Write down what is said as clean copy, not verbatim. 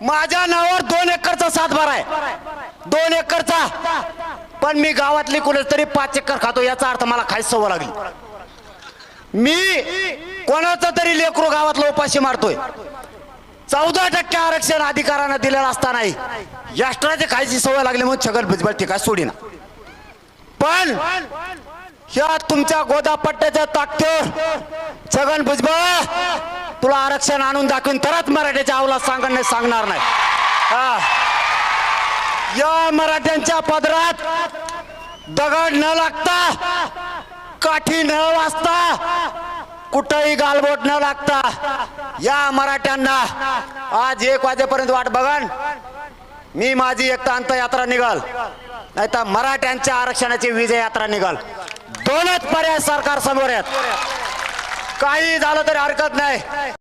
माझ्या नावावर 2 एकरचा सातबारा आहे, 2 एकरचा. पण मी गावातली कुणाच तरी 5 एकर खातो, याचा अर्थ मला खायची सवय लागली. मी कोणाचं तरी लेकरू गावातला उपाशी मारतोय. 14% आरक्षण अधिकाऱ्यांना दिलेलं असतानाही यष्ट्राचे खायची सवय लागली म्हणून छगन भुजबळ ठिकाण सोडीना. पण ह्या तुमच्या गोदापट्ट्याच्या ताकदीवर छगन भुजबळ तुला आरक्षण आणून दाखवून तरच मराठ्याच्या अवलाद सांगणार नाही. या मराठ्यांच्या पदरात दगड न लागता, काठी न वाजता, कुठंही गालबोट न लागता या मराठ्यांना आज 1 वाजेपर्यंत वाट बघा. मी माझी एक तर यात्रा निघाल, नाही तर मराठ्यांच्या आरक्षणाची विजय यात्रा निघाल. 2च पर्याय सरकार समोर आहेत. काही झालं तरी हरकत नाही.